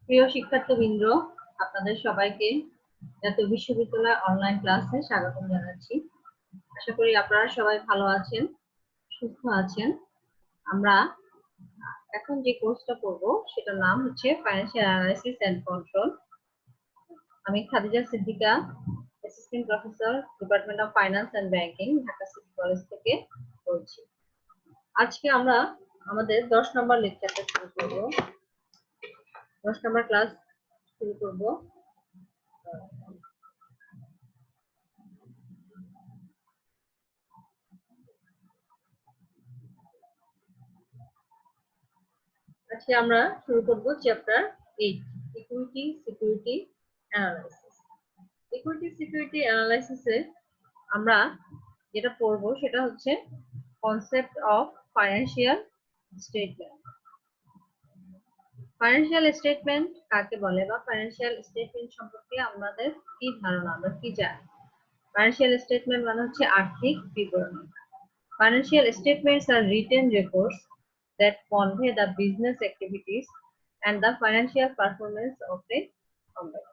প্রিয় শিক্ষার্থীবৃন্দ, আপনাদের সবাইকে জাতীয় বিশ্ববিদ্যালয় অনলাইন ক্লাসে স্বাগতম জানাচ্ছি। আশা করি আপনারা সবাই ভালো আছেন, সুস্থ আছেন। আমরা এখন যে কোর্সটা করব সেটার নাম হচ্ছে ফাইন্যান্সিয়াল অ্যানালাইসিস এন্ড কন্ট্রোল। আমি Khadija Siddika, assistant professor, department of finance and banking, Dhaka city college থেকে বলছি। আজকে আমরা আমাদের 10 নম্বর লেকচারটা শুরু করব। 10 নম্বর ক্লাস শুরু করব। আজকে আমরা শুরু করব chapter 8, equity security analysis. Equity security অ্যানালাইসিসে আমরা যেটা পড়ব সেটা হচ্ছে concept of financial statement. Financial statement কাকে বলে বা ফাইন্যান্সিয়াল স্টেটমেন্ট সম্পর্কে আমাদের কি ধারণা, আমরা কি জানি? ফাইন্যান্সিয়াল স্টেটমেন্ট মানে হচ্ছে আর্থিক বিবরণী। Financial statements are written reports that convey the business activities and the financial performance of a company.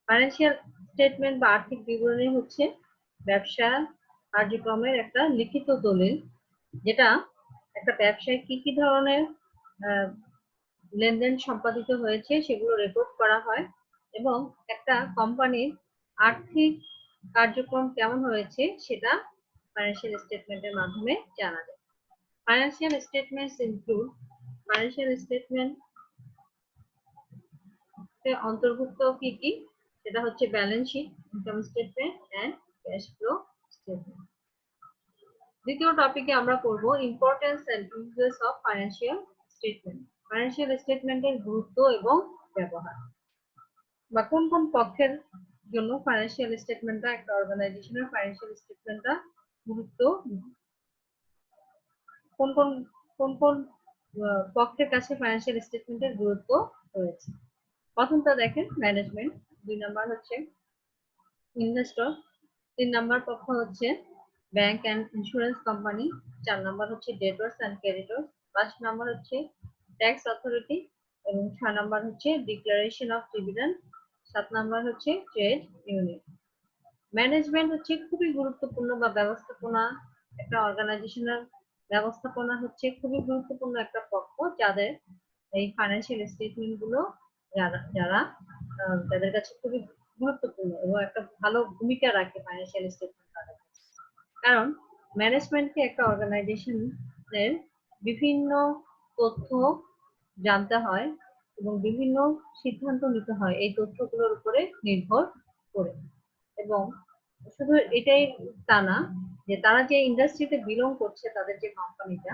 Financial statement বা আর্থিক বিবরণী হচ্ছে ব্যবসা কার্যক্রমের একটা লিখিত দলিল, যেটা একটা ব্যবসায় কি কি ধরনের লেনদেন সম্পাদিত হয়েছে সেগুলো রেকর্ড করা হয় এবং একটা কোম্পানির আর্থিক কার্যক্রম কেমন হয়েছে সেটা ফাইন্যান্সিয়াল স্টেটমেন্টের মাধ্যমে জানা যায়। Financial statements include financial statement অন্তর্ভুক্ত কি কি, সেটা হচ্ছে balance sheet, income statement and cash flow statement. দ্বিতীয় টপিকে আমরা পড়ব importance and uses of financial statement. Financial স্টেটমেন্টের গুরুত্ব এবং ব্যবহার, বা কোন কোন পক্ষের জন্য ফাইন্যান্সিয়াল স্টেটমেন্টটা, একটা অর্গানাইজেশনের ফাইন্যান্সিয়াল স্টেটমেন্টটা গুরুত্ব, কোন কোন কোন কোন পক্ষের কাছে ফাইন্যান্সিয়াল স্টেটমেন্টের গুরুত্ব রয়েছে। প্রথমটা দেখেন ম্যানেজমেন্ট, 2 নাম্বার হচ্ছে ইনভেস্টর, 3 নাম্বার পক্ষ হচ্ছে bank and insurance company, 4 number হচ্ছে ডেটর্স এন্ড ক্রেডিটর্স, 5 নাম্বার হচ্ছে ট্যাক্স অথরিটি এবং 6 নাম্বার হচ্ছে ডিক্লারেশন অফ ডিভিডেন্ড, 7 নাম্বার হচ্ছে ট্রেড ইউনিয়ন। ম্যানেজমেন্ট হচ্ছে খুবই গুরুত্বপূর্ণ বা ব্যবস্থাপনা, একটা অর্গানাইজেশনের ব্যবস্থাপনা হচ্ছে খুবই গুরুত্বপূর্ণ একটা পক্ষ, যাদের এই ফাইন্যান্সিয়াল স্টেটমেন্ট গুলো যারা তাদের কাছে খুবই গুরুত্বপূর্ণ এবং একটা ভালো ভূমিকা রাখে ফাইন্যান্সিয়াল স্টেটমেন্ট তাদের কাছে। কারণ ম্যানেজমেন্টকে একটা অর্গানাইজেশনের বিভিন্ন তথ্য জানতে হয় এবং বিভিন্ন সিদ্ধান্ত নিতে হয় এই তথ্যগুলোর উপরে নির্ভর করে। এবং শুধু এটাই তা না, যে তারা যে ইন্ডাস্ট্রিতে বিলং করছে, তাদের যে কোম্পানিটা,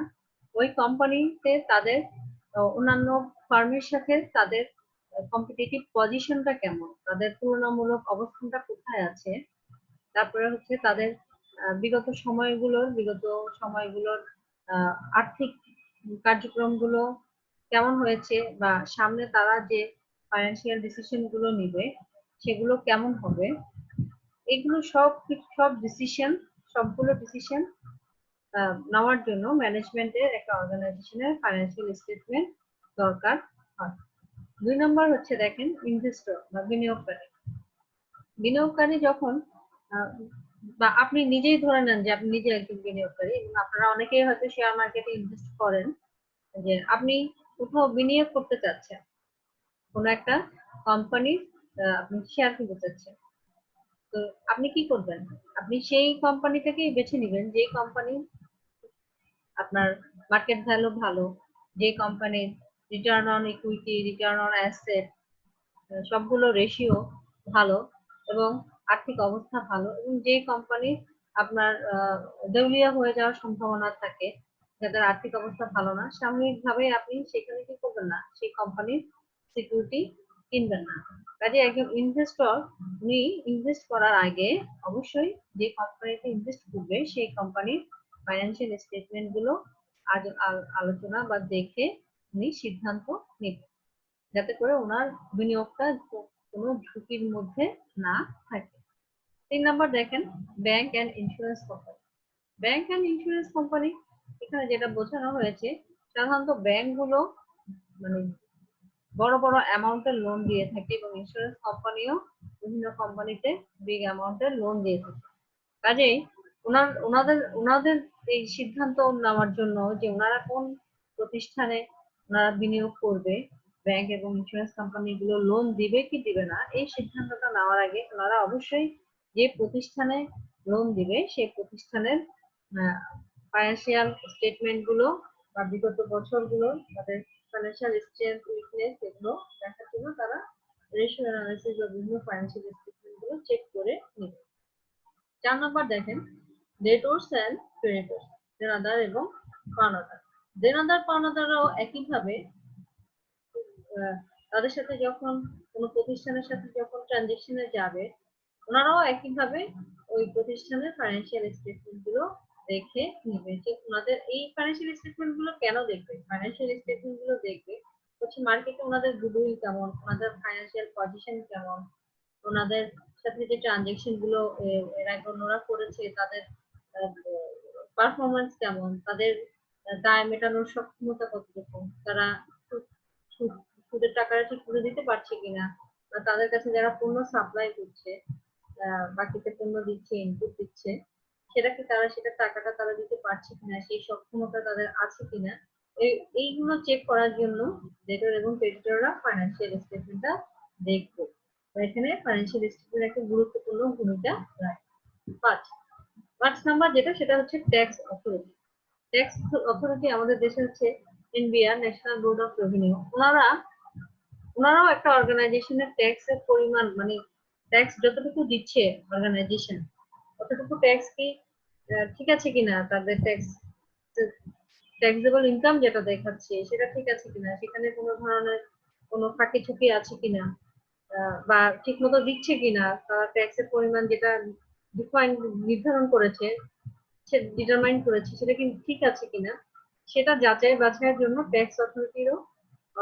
ওই কোম্পানিতে তাদের অন্যান্য ফার্মের সাথে তাদের কম্পিটিটিভ পজিশনটা কেমন, তাদের তুলনামূলক অবস্থানটা কোথায় আছে, তারপরে হচ্ছে তাদের বিগত সময়গুলোর আর্থিক কার্যক্রমগুলো কেমন হয়েছে, বা সামনে তারা যে ফাইন্যান্সিয়াল ডিসিশন গুলো নিবে সেগুলো কেমন হবে। এগুলো সবগুলো ডিসিশন নেওয়ার জন্য ম্যানেজমেন্টের একটা অর্গানাইজেশনের ফাইন্যান্সিয়াল স্টেটমেন্ট দরকার হয়। 2 নম্বর হচ্ছে দেখেন ইনভেস্টর বা বিনিয়োগকারী। বিনিয়োগকারী যখন বা আপনি নিজেই ধরে নেন যে আপনি নিজে একজন বিনিয়োগকারী, এবং আপনারা অনেকেই হয়তো শেয়ার মার্কেটে ইনভেস্ট করেন, যে আপনি কোথাও বিনিয়োগ করতে চাচ্ছেন, কোন একটা কোম্পানির আপনি শেয়ার কিনতে চাচ্ছেন, তো আপনি কি করবেন? আপনি সেই কোম্পানিটাকেই বেছে নিবেন যে কোম্পানি আপনার মার্কেট ভ্যালু ভালো, যে কোম্পানির return on equity, return on asset সবগুলো রেশিও ভালো এবং আর্থিক অবস্থা ভালো, এবং যে কোম্পানি আপনার দেউলিয়া হয়ে যাওয়ার সম্ভাবনা থাকে, যাদের আর্থিক অবস্থা ভালো না, সাময়িকভাবে আপনি সেখানে কি করবেন না, সেই কোম্পানির সিকিউরিটি কিনবেন না। কাজে একজন ইনভেস্টর উনি ইনভেস্ট করার আগে অবশ্যই যে কোম্পানিতে ইনভেস্ট করবে সেই কোম্পানির ফাইন্যান্সিয়াল স্টেটমেন্ট গুলো আলোচনা বা দেখে উনি সিদ্ধান্ত নেবেন, যাতে করে ওনার বিনিয়োগটা কোনো ঝুঁকির মধ্যে না থাকে। 3 নাম্বার দেখেন bank and insurance company. Bank and insurance company, এখানে যেটা বোঝানো হয়েছে, সাধারণত ব্যাংকগুলো মানে বড় বড় অ্যামাউন্টের লোন দিয়ে থাকে এবং ইন্স্যুরেন্স কোম্পানিও বিভিন্ন কোম্পানিতে বিগ অ্যামাউন্টের লোন দিয়ে থাকে। কাজেই ওনাদের ওনাদের এই সিদ্ধান্ত নেওয়ার জন্য যে ওনারা কোন প্রতিষ্ঠানে ওনারা বিনিয়োগ করবে, ব্যাংক এবং ইন্স্যুরেন্স কোম্পানিগুলো লোন দিবে কি দিবে না, এই সিদ্ধান্তটা নেওয়ার আগে ওনারা অবশ্যই যে প্রতিষ্ঠানে লোন দিবে সেই প্রতিষ্ঠানের ফাইন্যান্সিয়াল স্টেটমেন্ট গুলো বা বিগত বছরগুলো তাদের ফাইন্যান্সিয়াল স্ট্রেংথ উইকনেস এগুলো দেখার জন্য তারা রেশিও অ্যানালিসিস বা বিভিন্ন ফাইন্যান্সিয়াল স্টেটমেন্ট গুলো চেক করে নেবে। 4 নম্বর দেখেন ডেটর্স এন্ড ক্রেডিটর্স, দেনাদার এবং পাওনাদার। দেনাদার পাওনাদাররাও একইভাবে তাদের সাথে যখন কোনো প্রতিষ্ঠানের সাথে যখন ট্রানজেকশনে যাবে, ওনারাও একইভাবে ওই প্রতিষ্ঠানের ফাইন্যান্সিয়াল স্টেটমেন্ট গুলো দেখে নিবে যে ওনাদের এই ফাইন্যান্সিয়াল স্টেটমেন্ট গুলো কেন দেখবে। ফাইন্যান্সিয়াল স্টেটমেন্ট গুলো দেখবে হচ্ছে মার্কেটে ওনাদের গুডউইল কেমন, ওনাদের ফাইন্যান্সিয়াল পজিশন কেমন, ওনাদের সাথে যে ট্রানজেকশন গুলো এর আগে ওনারা করেছে তাদের পারফরমেন্স কেমন, তাদের দায় মেটানোর সক্ষমতা কতটুকু, তারা সুদের টাকাটা ঠিক করে দিতে পারছে কিনা, বা তাদের কাছে যারা পণ্য সাপ্লাই করছে, বাকিতে পণ্য দিচ্ছে, ইনপুট দিচ্ছে, সেটা কি তারা সেটা টাকাটা তারা দিতে পারছে কিনা, সেই সক্ষমতা তাদের আছে কিনা, এইগুলো চেক করার জন্য ডেটর এবং ক্রেডিটররা ফাইন্যান্সিয়াল স্টেটমেন্টটা দেখবে। এখানে ফাইন্যান্সিয়াল স্টেটমেন্ট একটা গুরুত্বপূর্ণ ভূমিকা রাখে। 5 নাম্বার যেটা সেটা হচ্ছে ট্যাক্স অথরিটি। ট্যাক্স অথরিটি আমাদের দেশে হচ্ছে NBR, national board of revenue. ওনারাও একটা অর্গানাইজেশনের ট্যাক্স এর পরিমাণ মানে ট্যাক্স যতটুকু দিচ্ছে অর্গানাইজেশন, অতটুকু ট্যাক্স কি ঠিক আছে কিনা, তাদের ট্যাক্সেবল ইনকাম যেটা দেখাচ্ছে সেটা ঠিক আছে কিনা, সেখানে কোনো ধরনের কোনো ফাঁকি ঝুঁকি আছে কিনা, বা ঠিক মতো দিচ্ছে কিনা, তারা ট্যাক্সের পরিমাণ যেটা নির্ধারণ করেছে, সে ডিটারমাইন করেছে সেটা কি ঠিক আছে কিনা, সেটা যাচাই বাছাইয়ের জন্য ট্যাক্স অথরিটিরও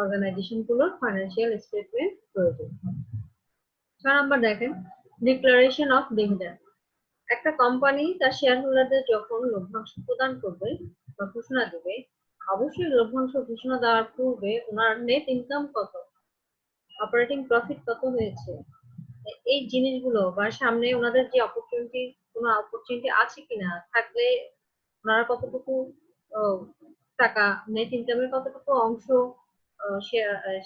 অর্গানাইজেশন গুলোর ফাইন্যান্সিয়াল স্টেটমেন্ট প্রয়োজন। 6 নাম্বার দেখেন ডিক্লারেশন অফ ডিভিডেন্ড। একটা কোম্পানি তার শেয়ার হোল্ডারদের যখন লভ্যাংশ প্রদান করবে বা ঘোষণা দেবে, অবশ্যই লভ্যাংশ ঘোষণা দেওয়ার পূর্বে ওনার নেট ইনকাম কত, অপারেটিং প্রফিট কত হয়েছে, এই জিনিসগুলো বা সামনে ওনাদের যে অপরচুনিটি, কোনো অপরচুনিটি আছে কিনা, থাকলে ওনারা কতটুকু টাকা নেট ইনকামের কতটুকু অংশ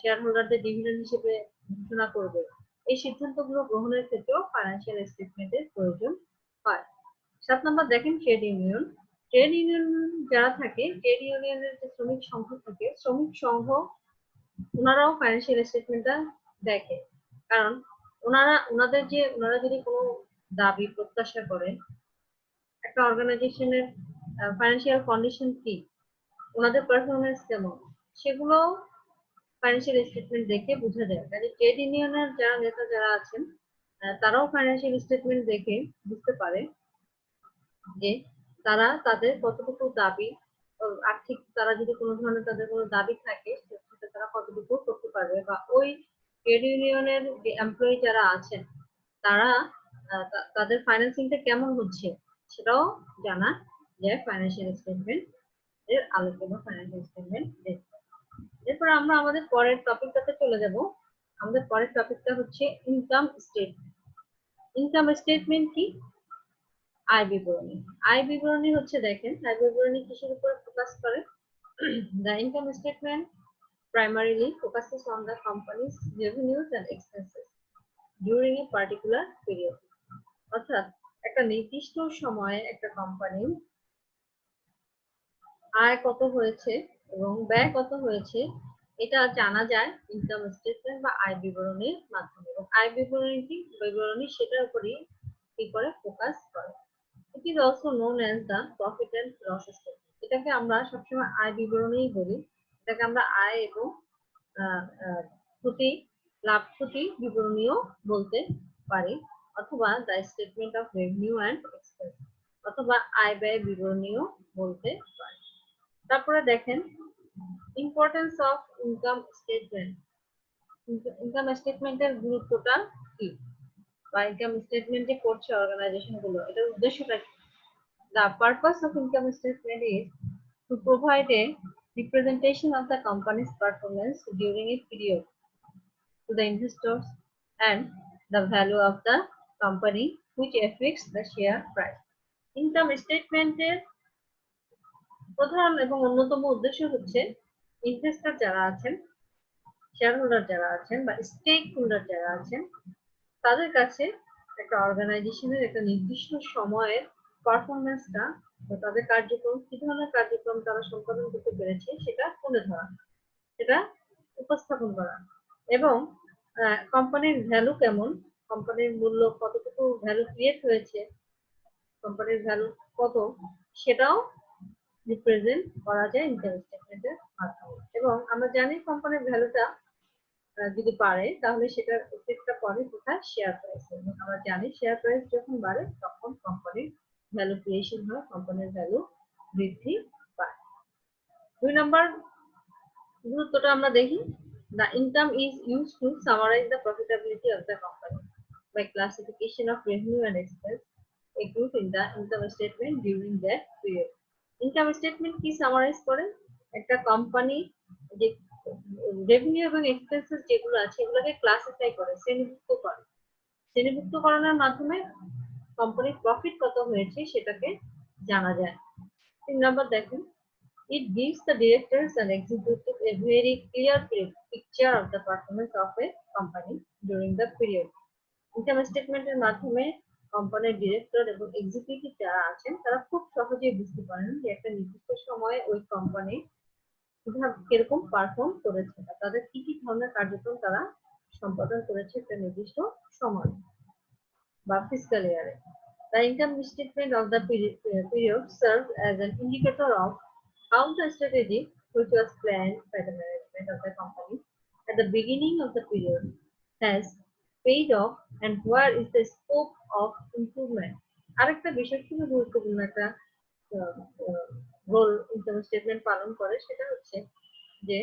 শেয়ার হোল্ডারদের ডিভিডেন্ড হিসেবে ঘোষণা করবে, এই সিদ্ধান্তগুলো গ্রহণের ক্ষেত্রেও ফাইন্যান্সিয়াল স্টেটমেন্টের প্রয়োজন হয়। 7 নম্বর দেখেন ট্রেড ইউনিয়ন। ট্রেড ইউনিয়ন যারা থাকে, ট্রেড ইউনিয়নের যে শ্রমিক সংঘ থাকে, শ্রমিক সংঘ ওনারাও ফাইন্যান্সিয়াল স্টেটমেন্টটা দেখে। কারণ ওনারা যদি কোনো দাবি প্রত্যাশা করে, একটা অর্গানাইজেশনের ফাইন্যান্সিয়াল কন্ডিশন কি, ওনাদের পারফরমেন্স কেমন, সেগুলো ফাইন্যান্সিয়াল স্টেটমেন্ট দেখে বোঝা যায়। কাজে ট্রেড ইউনিয়নের যারা নেতা যারা আছেন, তারাও ফাইন্যান্সিয়াল স্টেটমেন্ট দেখে বুঝতে পারে যে তারা তাদের কতটুকু দাবি, আর্থিক তারা যদি কোনো ধরনের তাদের কোনো দাবি থাকে সেটা তারা কতটুকু করতে পারবে, বা ওই ট্রেড ইউনিয়নের যে এমপ্লয়ি যারা আছেন তারা তাদের ফাইন্যান্সিংটা কেমন হচ্ছে সেটাও জানা যায় ফাইন্যান্সিয়াল স্টেটমেন্ট এর আলোকে বা ফাইন্যান্সিয়াল স্টেটমেন্ট দেখতে। এরপর আমরা আমাদের পরের টপিকটাতে চলে যাব। আমাদের পরের টপিকটা হচ্ছে ইনকাম স্টেটমেন্ট। ইনকাম স্টেটমেন্ট কি? আয় বিবরণী। আয় বিবরণী হচ্ছে দেখেন আয় বিবরণী কিসের উপর ফোকাস করে? The income statement primarily focuses on the company's revenues and expenses during a particular period. অর্থাৎ একটা নির্দিষ্ট সময়ে একটা কোম্পানির আয় কত হয়েছে এবং ব্যয় কত হয়েছে এটা জানা যায় ইনকাম স্টেটমেন্ট বা আয় বিবরণীর মাধ্যমে। এবং আয় বিবরণী সেটার উপরই কি করে ফোকাস করে। It is also known as the profit and loss statement. এটাকে আমরা সবসময় আয় বিবরণীই বলি। এটাকে আমরা আয় এবং লাভ ক্ষতি বিবরণীও বলতে পারি, অথবা the statement of revenue and expense, অথবা আয় ব্যয় বিবরণীও বলতে পারি। তারপরে দেখেন importance of income statement. Income স্টেটমেন্টের গুরুত্বটা কি, বা ইনকাম স্টেটমেন্ট যে করছে অর্গানাইজেশন গুলো, এটার উদ্দেশ্যটা কি? The purpose of income statement is to provide a representation of the company's performance during a period to the investors and the value of the company which affects the share price. Income স্টেটমেন্টের প্রধান এবং অন্যতম উদ্দেশ্য হচ্ছে investor যারা আছেন, share holder যারা আছেন বা স্টেক হোল্ডার যারা আছেন, তাদের কাছে একটা অর্গানাইজেশনের একটা নির্দিষ্ট সময়ের পারফরমেন্সটা বা তাদের কার্যক্রম, কি ধরনের কার্যক্রম তারা সম্পাদন করতে পেরেছে সেটা তুলে ধরা, সেটা উপস্থাপন করা এবং কোম্পানির ভ্যালু কেমন, কোম্পানির মূল্য কতটুকু ভ্যালু ক্রিয়েট হয়েছে, কোম্পানির ভ্যালু কত, সেটাও রিপ্রেজেন্ট করা যায় ইনকাম স্টেটমেন্টের মাধ্যমে। এবং আমরা জানি কোম্পানির ভ্যালুটা যদি বাড়ে তাহলে সেটার এফেক্টটা পড়ে কোথায়, শেয়ার প্রাইসে। আমরা জানি শেয়ার প্রাইস যখন বাড়ে তখন কোম্পানির ভ্যালু ক্রিয়েশন হয়, কোম্পানির ভ্যালু বৃদ্ধি পায়। 2 নম্বর গুরুত্বটা আমরা দেখি, the income is used to summarize the profitability of the company by classification of revenue and expense accrued in the income statement during that period. Income statement কি সামারাইজ করে, একটা কোম্পানি যে রেভিনিউ এবং এক্সপেন্সেস যেগুলো আছে এগুলোকে classify করে, শ্রেণীভুক্ত করে, শ্রেণীভুক্তকরণের মাধ্যমে কোম্পানির প্রফিট কত হয়েছে সেটাকে জানা যায়। 3 নম্বর দেখেন, it gives the directors and executives a very clear picture of the performance of a company during the period. Income স্টেটমেন্টের মাধ্যমে কোম্পানির ডিরেক্টর এবং এক্সিকিউটিভ যারা আছেন তারা খুব সহজেই বুঝতে পারেন যে একটা নির্দিষ্ট সময়ে ওই কোম্পানি কিরকম পারফর্ম করেছে বা তাদের কি কি ধরনের কার্যক্রম তারা সম্পাদন করেছে একটা নির্দিষ্ট সময় বা ফিসকাল ইয়ারে। The income statement of the period serves as an indicator of how the strategy which was planned by the management of the company at the beginning of the period has paid off and where is the scope of improvement. আরেকটা বিষয় খুবই গুরুত্বপূর্ণ একটা role income statement পালন করে, সেটা হচ্ছে যে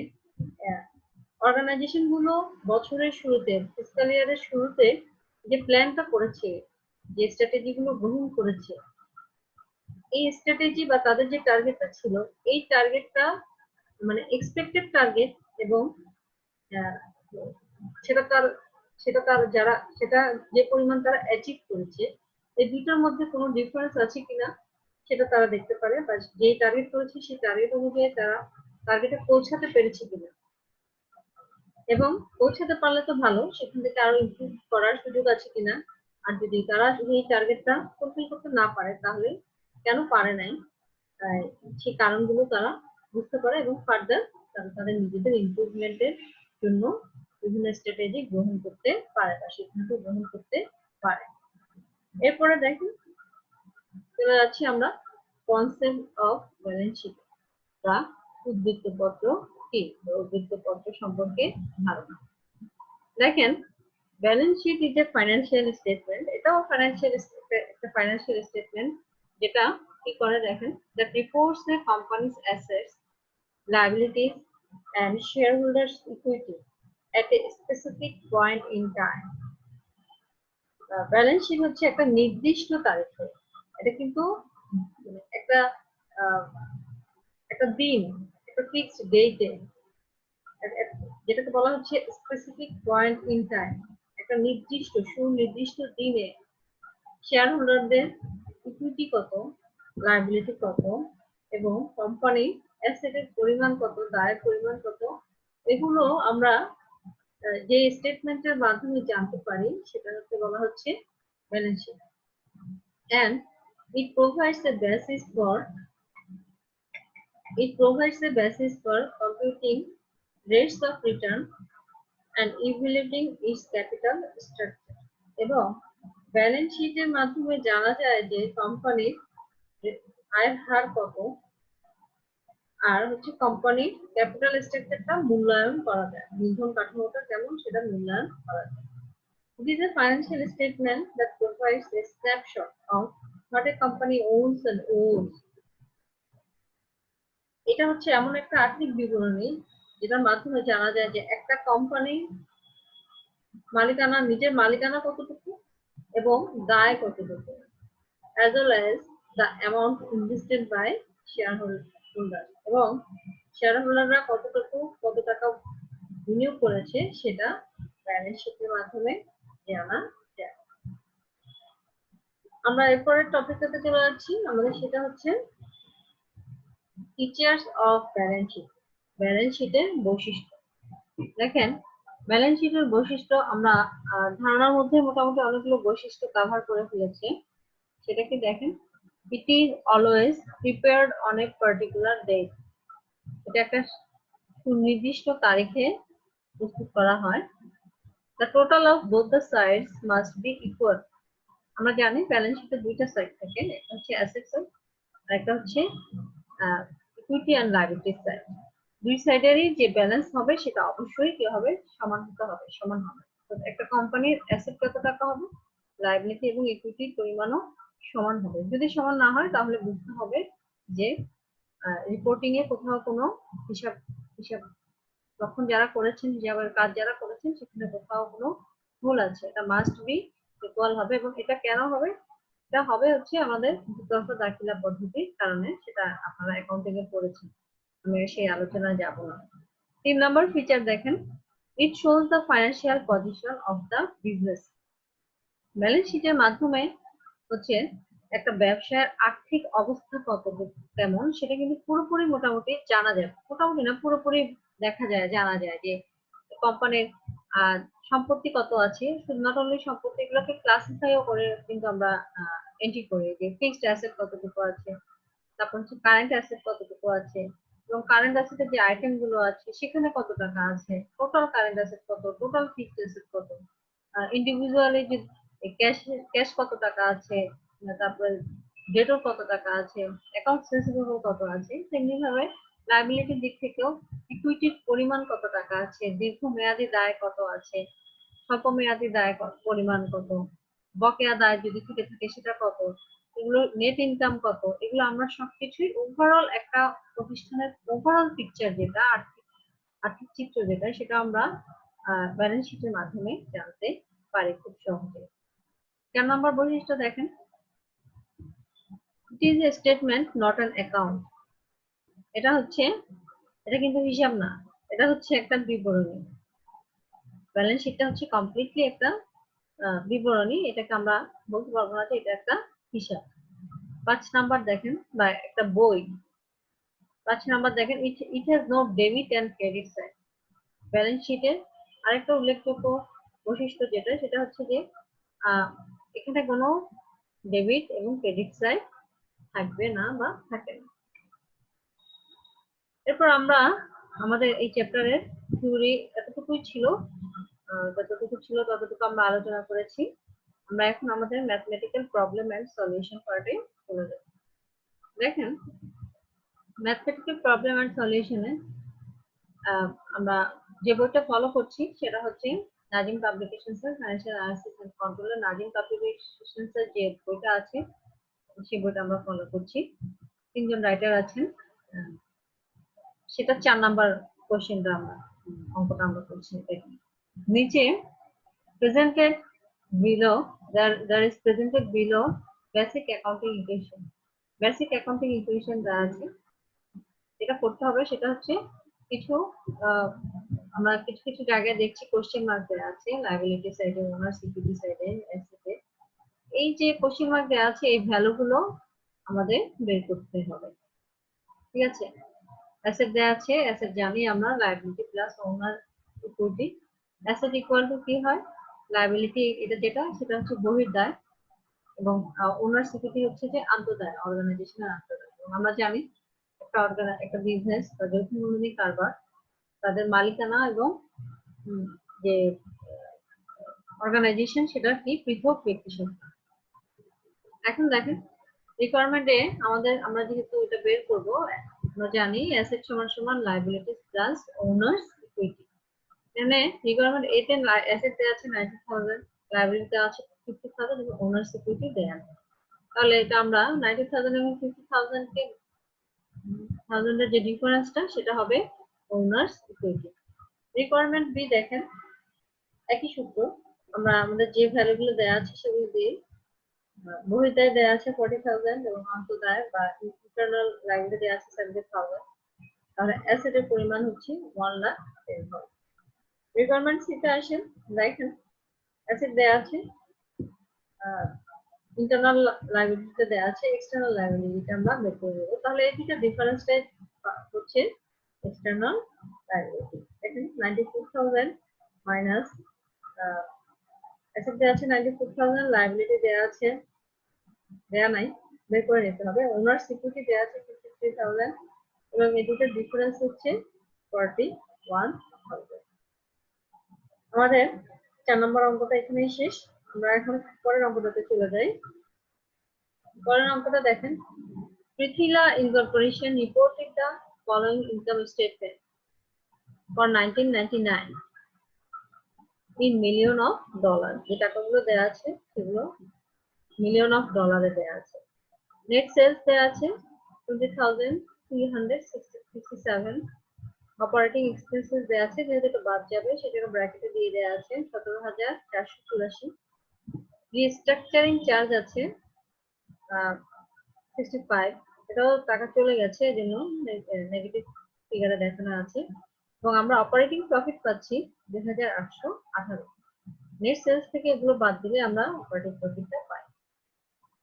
অর্গানাইজেশন গুলো বছরের শুরুতে, ফিসকাল ইয়ারের শুরুতে যে প্ল্যানটা করেছে, যে স্ট্র্যাটেজি গুলো গ্রহণ করেছে, এই স্ট্র্যাটেজি বা তাদের যে টার্গেটটা ছিল এই টার্গেটটা মানে এক্সপেক্টেড টার্গেট এবং সেটা তার যারা সেটা যে পরিমাণ তারা অ্যাচিভ করেছে এই দুটোর মধ্যে কোনো ডিফারেন্স আছে কিনা সেটা তারা দেখতে পারে, বা যে টার্গেট করেছে সেই টার্গেট অনুযায়ী তারা টার্গেটে পৌঁছাতে পেরেছে কিনা, এবং পৌঁছাতে পারলে তো ভালো, সেখান থেকে আরো ইমপ্রুভ করার সুযোগ আছে কিনা, আর যদি তারা এই টার্গেটটা ফুলফিল করতে না পারে তাহলে কেন পারে নাই সেই কারণগুলো তারা বুঝতে পারে এবং ফার্দার তারা তাদের নিজেদের ইমপ্রুভমেন্টের জন্য বিভিন্ন স্ট্র্যাটেজি গ্রহণ করতে পারে বা সিদ্ধান্ত গ্রহণ করতে পারে। এরপরে দেখুন চলে যাচ্ছি আমরা কনসেপ্ট অফ ব্যালেন্স শিট বা উদ্বৃত্তপত্র কি, উদ্বৃত্তপত্র সম্পর্কে ধারণা। দেখেন, balance sheet is a financial statement, এটাও একটা ফাইন্যান্সিয়াল স্টেটমেন্ট যেটা কি করে দেখেন, that reports the company's assets, liabilities and shareholders equity at a specific point in time. Balance sheet হচ্ছে একটা নির্দিষ্ট তারিখে, এটা কিন্তু একটা একটা দিন, একটা ফিক্সড ডেটে, যেটাকে বলা হচ্ছে স্পেসিফিক পয়েন্ট ইন টাইম, একটা নির্দিষ্ট সুনির্দিষ্ট দিনে শেয়ার হোল্ডারদের ইকুইটি কত, লায়াবিলিটি কত এবং কোম্পানি অ্যাসেটের পরিমাণ কত, দায়ের পরিমাণ কত, এগুলো আমরা যে স্টেটমেন্টের মাধ্যমে জানতে পারি সেটা হচ্ছে বলা হচ্ছে balance sheet. and it provides the basis for computing rates of return and evaluating its capital structure. এবং ব্যালেন্স শিটের মাধ্যমে জানা যায় যে কোম্পানির আয়ের হার কত আর হচ্ছে কোম্পানির ক্যাপিটাল স্ট্রাকচারটা মূল্যায়ন করা যায়, মূলধন কাঠামোটা কেমন সেটা মূল্যায়ন করা যায়। It is a financial statement that provides a snapshot of what a company owns and owes. এটা হচ্ছে এমন একটা আর্থিক বিবরণী যেটার মাধ্যমে জানা যায় যে একটা কোম্পানি মালিকানা, নিজের মালিকানা কতটুকু এবং দায় কতটুকু, as well as the amount invested by shareholders, এবং শেয়ার হোল্ডাররা কত টাকা বিনিয়োগ করেছে সেটা ব্যালেন্স শিটের মাধ্যমে জানা যায়। আমরা এরপরের টপিকটাতে চলে যাচ্ছি, আমাদের সেটা হচ্ছে features of balance sheet. Balance শিটের বৈশিষ্ট্য। দেখেন, ব্যালেন্স শিটের বৈশিষ্ট্য আমরা ধারণার মধ্যে মোটামুটি অনেকগুলো বৈশিষ্ট্য কভার করে ফেলেছি। সেটা কি দেখেন, it is always prepared on a particular date. এটা একটা সুনির্দিষ্ট তারিখে প্রস্তুত করা হয়। The total of both the sides must be equal. আমরা জানি ব্যালেন্স শিটে দুইটা সাইড থাকে, একটা হচ্ছে অ্যাসেট সাইড আর একটা হচ্ছে ইকুইটি অ্যান্ড লায়াবিলিটি সাইড। দুই সাইডেরই যে ব্যালেন্স হবে সেটা অবশ্যই কি হবে, সমান হতে হবে, সমান হবে। তো একটা কোম্পানির অ্যাসেট কত টাকা হবে, লায়াবিলিটি এবং ইকুইটির পরিমাণও সমান হবে। যদি সমান না হয় তাহলে বুঝতে হবে যে রিপোর্টিং এ কোথাও কোনো হিসাব হিসাব তখন যারা করেছেন, হিসাবের কাজ যারা করেছেন সেখানে কোথাও কোনো ভুল আছে। এটা মাস্ট বি ইকুয়াল হবে। এবং এটা কেন হবে, এটা হবে হচ্ছে আমাদের যুক্তরাষ্ট্র দাখিলা পদ্ধতির কারণে। সেটা আপনারা অ্যাকাউন্টিং এ পড়েছেন, আমি সেই আলোচনায় যাব না। 3 নম্বর ফিচার দেখেন, it shows the financial position of the business. Balance শিটের মাধ্যমে হচ্ছে একটা ব্যবসার আর্থিক অবস্থা কত কেমন সেটা কিন্তু পুরোপুরি মোটামুটি জানা যায়। মোটামুটি না, পুরোপুরি দেখা যায়, জানা যায় যে কোম্পানির সম্পত্তি কত আছে। শুধু নট অনলি সম্পত্তি, এগুলোকে ক্লাসিফাইও করে কিন্তু আমরা এন্ট্রি করি যে ফিক্সড অ্যাসেট কতটুকু আছে, তারপর হচ্ছে কারেন্ট অ্যাসেট কতটুকু আছে, এবং কারেন্ট অ্যাসেটের যে আইটেম গুলো আছে সেখানে কত টাকা আছে, টোটাল কারেন্ট অ্যাসেট কত, টোটাল ফিক্সড অ্যাসেট কত, ইন্ডিভিজুয়ালি যে ক্যাশ ক্যাশ কত টাকা আছে, তারপরে ডেটর কত টাকা আছে, অ্যাকাউন্ট রিসিভেবল কত আছে। তেমনি ভাবে লায়াবিলিটির দিক থেকেও ইকুইটির পরিমাণ কত টাকা আছে, দীর্ঘমেয়াদী দায় কত আছে, স্বল্পমেয়াদী দায় পরিমাণ কত, বকেয়া দায় যদি থেকে থাকে সেটা কত, এগুলো নেট ইনকাম কত, এগুলো আমরা সবকিছুই ওভারঅল একটা প্রতিষ্ঠানের ওভারঅল পিকচার যেটা আর্থিক আর্থিক চিত্র যেটা, সেটা আমরা ব্যালেন্স শিটের মাধ্যমে জানতে পারি খুব সহজে। 4 নম্বর বৈশিষ্ট্য দেখেন, it is a statement not an account. এটা হচ্ছে, এটা কিন্তু হিসাব না, এটা হচ্ছে একটা বিবরণী। ব্যালেন্স শিটটা হচ্ছে কমপ্লিটলি একটা বিবরণী, এটাকে আমরা বলতে পারবো না যে এটা একটা হিসাব। 5 নাম্বার দেখেন, বা একটা বই। 5 নাম্বার দেখেন, it has no debit and credit side. Balance শিটের আরেকটা উল্লেখযোগ্য বৈশিষ্ট্য যেটা, সেটা হচ্ছে যে এখানে কোনো ডেবিট এবং ক্রেডিট সাইড থাকবে না বা থাকে না। এরপর আমরা আমাদের এই চ্যাপ্টারের থিওরি এতটুকুই ছিল, যতটুকু ছিল ততটুকু আমরা আলোচনা করেছি। আমরা এখন আমাদের ম্যাথমেটিক্যাল প্রবলেম এন্ড সলিউশন পার্টে চলে যাব। দেখেন, ম্যাথমেটিক্যাল প্রবলেম এন্ড সলিউশনে আমরা যে বইটা ফলো করছি সেটা হচ্ছে নাজিম পাবলিকেশনস এর financial analysis and control. Nazim publications এর যে বইটা আছে সেই বইটা আমরা ফলো করছি। 3 জন রাইটার আছেন, সেটা 4 নাম্বার কোশ্চেনটা আমরা অঙ্কটা আমরা করছি। দেখুন নিচে presented below, there is presented below basic accounting equation. Basic accounting equation যা আছে যেটা করতে হবে সেটা হচ্ছে কিছু আমরা কিছু কিছু জায়গায় দেখছি কোশ্চেন মার্ক দেওয়া আছে, লায়াবিলিটি সাইডে, ওনার সিকিউরিটি সাইডে, অ্যাসেটে। এই যে কোশ্চেন মার্ক দেওয়া আছে এই ভ্যালুগুলো আমাদের বের করতে হবে। ঠিক আছে, অ্যাসেট দেওয়া আছে, অ্যাসেট জানি আমরা, liability plus owner equity. Asset equal to কি হয়, লায়াবিলিটি এটা যেটা সেটা হচ্ছে বহির্দায়, এবং ওনার সিকিউরিটি হচ্ছে যে আন্তঃদায়, অর্গানাইজেশনের আন্তঃদায়। এবং আমরা জানি একটা বিজনেস বা যৌথ মূলধনী কারবার, তাদের মালিকানা এবং যে অর্গানাইজেশন সেটা কি পৃথক ব্যক্তি সংস্থা। এখন দেখেন রিকোয়ারমেন্টে আমরা যেহেতু এটা বের করব, আমরা জানি অ্যাসেট সমান সমান লায়াবিলিটিস প্লাস ওনার্স ইকুইটি। এখানে রিকোয়ারমেন্ট এ তে অ্যাসেট দেওয়া আছে 90,000, লায়াবিলিটি দেওয়া আছে 50,000 এবং ওনার্স ইকুইটি দেওয়া আছে। তাহলে এটা আমরা 90,000 এবং 50,000 কে এর যে ডিফারেন্সটা সেটা হবে ওনার্স ইকুইটি। রিকোয়ারমেন্ট বি দেখেন, একই সূত্র, আমরা আমাদের যে ভ্যালুগুলো দেওয়া আছে সেগুলো দিয়ে, বহির্দায় দেওয়া আছে 40,000 এবং অন্তদায় বা ইন্টারনাল লাইবিলিটি দেওয়া আছে 70,000, তাহলে অ্যাসেটের পরিমাণ হচ্ছে 1,10,000। রিকোয়ারমেন্ট সিতে আসেন, দেখেন অ্যাসেট দেয়া আছে, ইন্টারনাল লায়াবিলিটিতে দেয়া আছে, এক্সটার্নাল লায়াবিলিটিটা আমরা বের করে দেবো। তাহলে এই দুটো ডিফারেন্সটা হচ্ছে এক্সটার্নাল লায়াবিলিটি। দেখেন 94,000 মাইনাস অ্যাসেট দেয়া আছে 94,000, লায়াবিলিটি দেয়া আছে, দেয়া নাই, বের করে নিতে হবে। ওনার সিকিউরিটি দেয়া আছে 53,000 এবং এই দুটোর ডিফারেন্স হচ্ছে 41,000। আমাদের 4 নম্বর অঙ্কটা এখানেই শেষ। আমরা এখন পরের অঙ্কটাতে চলে যাই। পরের অঙ্কটা দেখেন, Prithila Incorporation reported the following income statement for 1999 in million of dollars. যে টাকাগুলো দেয়া আছে সেগুলো মিলিয়ন অফ ডলারে দেয়া আছে। নেট সেলস দেয়া আছে 20,367। অপারেটিং এক্সপেন্সেস দেয়া আছে, যেহেতু এটা বাদ যাবে সেজন্য ব্র্যাকেটে দিয়ে দেয়া আছে 17,484। রিস্ট্রাকচারিং চার্জ আছে 65, এটাও টাকা চলে গেছে, এজন্য নেগেটিভ ফিগারে দেখানো আছে। এবং আমরা অপারেটিং প্রফিট পাচ্ছি 2,818। নেট সেলস থেকে এগুলো বাদ দিলে আমরা অপারেটিং প্রফিটটা পাই।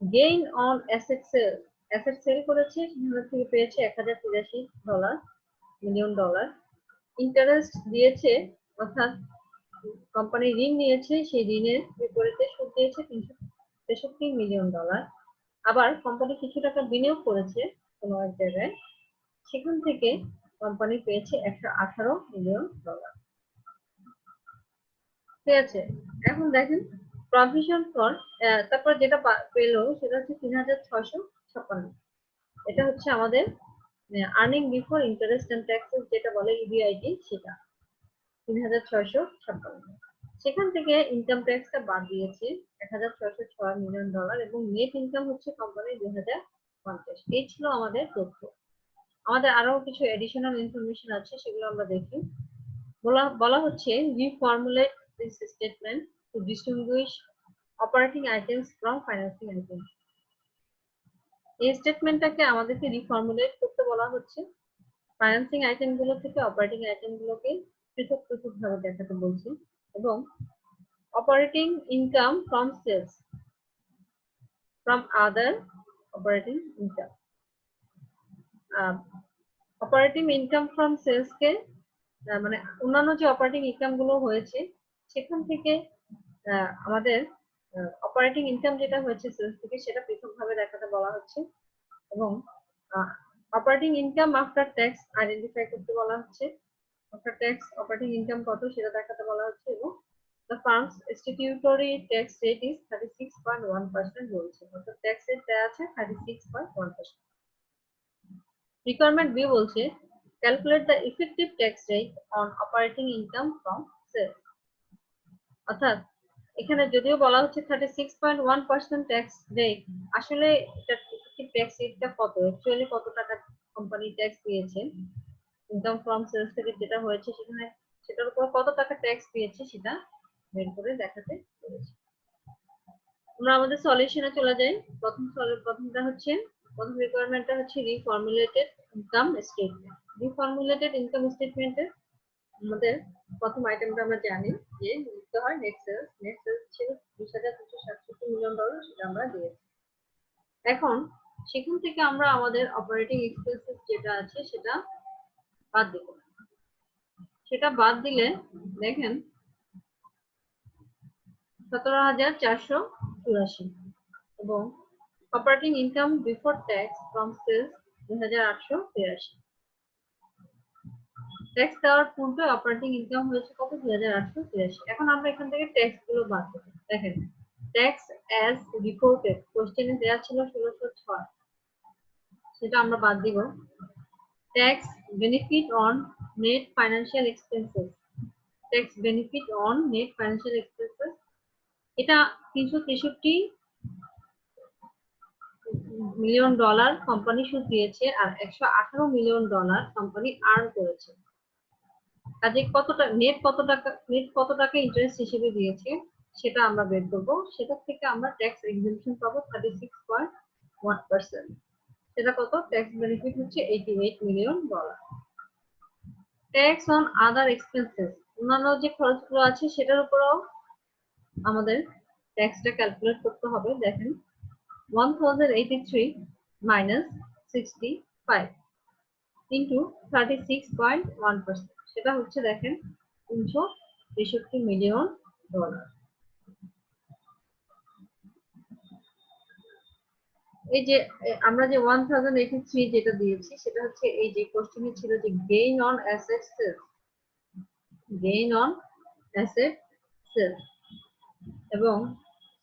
Gain on asset sale, asset sale করেছে, সেখান থেকে পেয়েছে $1,083 মিলিয়ন ডলার। ইন্টারেস্ট দিয়েছে, অর্থাৎ কোম্পানি ঋণ নিয়েছে, সেই ঋণের বিপরীতে সুদ দিয়েছে 363 মিলিয়ন ডলার। আবার কোম্পানি কিছু টাকা বিনিয়োগ করেছে কোনো এক জায়গায়, সেখান থেকে কোম্পানি পেয়েছে 118 মিলিয়ন ডলার। ঠিক আছে, এখন দেখেন প্রভিশন ফর, তারপর যেটা পেলো সেটা হচ্ছে 3,656। এটা হচ্ছে আমাদের earning before interest and taxes, যেটা বলে ইবিআইটি, সেটা 3,656। সেখান থেকে ইনকাম ট্যাক্সটা বাদ দিয়েছে 1,606 মিলিয়ন ডলার এবং নেট ইনকাম হচ্ছে কোম্পানির 2,050। এই ছিল আমাদের তথ্য। আমাদের আরো কিছু এডিশনাল ইনফরমেশন আছে, সেগুলো আমরা দেখি। বলা হচ্ছে reformulate this statement to distinguish operating items from financing items. এই স্টেটমেন্টটাকে আমাদেরকে রিফর্মুলেট করতে বলা হচ্ছে, ফাইন্যান্সিং আইটেম গুলো থেকে অপারেটিং আইটেম গুলোকে পৃথক পৃথক ভাবে দেখাতে বলছে। এবং operating income from sales from other operating income, operating income from sales কে মানে অন্যান্য যে অপারেটিং ইনকাম গুলো হয়েছে সেখান থেকে আমাদের অপারেটিং ইনকাম যেটা হয়েছে সেলস থেকে সেটা পৃথক ভাবে দেখাতে বলা হচ্ছে। এবং operating income after tax identify করতে বলা হচ্ছে। আফটার ট্যাক্স অপারেটিং ইনকাম কত সেটা দেখাতে বলা হচ্ছে। এবং the firm's statutory tax rate is 36.1% বলছে, অর্থাৎ ট্যাক্স রেট দেওয়া আছে 36.1%। রিকোয়ারমেন্ট বি বলছে calculate the effective tax rate on operating income from sales. অর্থাৎ এখানে যদিও বলা হচ্ছে 36.1% ট্যাক্স রেট, আসলে এটা ইফেক্টিভ ট্যাক্স রেটটা কত, অ্যাকচুয়ালি কত টাকা কোম্পানি ট্যাক্স দিয়েছে ইনকাম ফ্রম সেলস থেকে যেটা হয়েছে, সেখানে সেটার উপর কত টাকা ট্যাক্স দিয়েছে সেটা বের করে দেখাতে বলেছে। আমরা আমাদের সলিউশনে চলে যাই। প্রথমটা হচ্ছে, প্রথম রিকোয়ারমেন্টটা হচ্ছে রিফর্মুলেটেড ইনকাম স্টেটমেন্ট। রিফর্মুলেটেড ইনকাম স্টেটমেন্টের আমাদের প্রথম আইটেমটা আমরা জানি যে লিখতে হয় নেট সেলস। নেট সেলস ছিল 20,267 মিলিয়ন ডলার, সেটা আমরা দিয়েছি। এখন সেখান থেকে আমরা আমাদের অপারেটিং এক্সপেন্সেস যেটা আছে সেটা বাদ দেব। সেটা বাদ দিলে দেখেন 17,484 এবং operating income before tax from sales 2,883। Tax দেওয়ার পূর্বে অপারেটিং ইনকাম হয়েছে কত, 2,883। এখন আমরা এখান থেকে ট্যাক্স গুলো বাদ দেব। দেখেন ট্যাক্স অ্যাজ রিপোর্টেড কোশ্চেনে দেওয়া ছিল 1606, সেটা আমরা বাদ দিব। Tax benefit on net financial expenses, tax benefit on net financial expenses, এটা 363 মিলিয়ন ডলার কোম্পানি সুদ দিয়েছে আর 118 মিলিয়ন ডলার কোম্পানি আর্ন করেছে। কাজে নেট কত টাকা ইন্টারেস্ট হিসেবে দিয়েছে সেটা আমরা বের করবো। সেটা থেকে আমরা ট্যাক্স এক্সেম্পশন পাবো 36.1%। সেটা কত, ট্যাক্স বেনিফিট হচ্ছে 88 million dollar. Tax on other expenses, অন্যান্য যে খরচগুলো আছে সেটার উপরও আমাদের ট্যাক্সটা ক্যালকুলেট করতে হবে। দেখেন 1083 মাইনাস 65 ইন্টু 36.1%, সেটা হচ্ছে দেখেন 363 মিলিয়ন ডলার। এই যে আমরা যে 1083 যেটা দিয়েছি সেটা হচ্ছে এই যে কোশ্চেনে ছিল যে gain on asset sales, gain on asset sales, এবং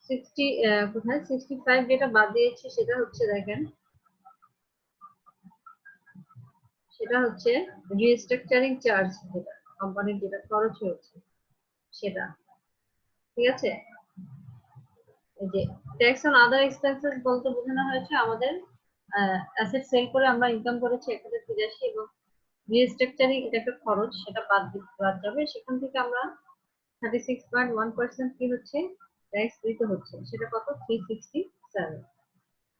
60 কোথায় 65 যেটা বাদ দিয়েছি সেটা হচ্ছে দেখেন সেটা হচ্ছে রিস্ট্রাকচারিং চার্জ, যেটা কোম্পানির যেটা খরচ হয়েছে সেটা। ঠিক আছে, এই যে ট্যাক্স অন আদার এক্সপেন্সেস বলতে বোঝানো হয়েছে আমাদের অ্যাসেট সেল করে আমরা ইনকাম করেছি 1083, এবং রিস্ট্রাকচারিং এটা একটা খরচ, সেটা বাদ যাবে, সেখান থেকে আমরা 36.1% কি হচ্ছে ট্যাক্স দিতে হচ্ছে, সেটা কত 367।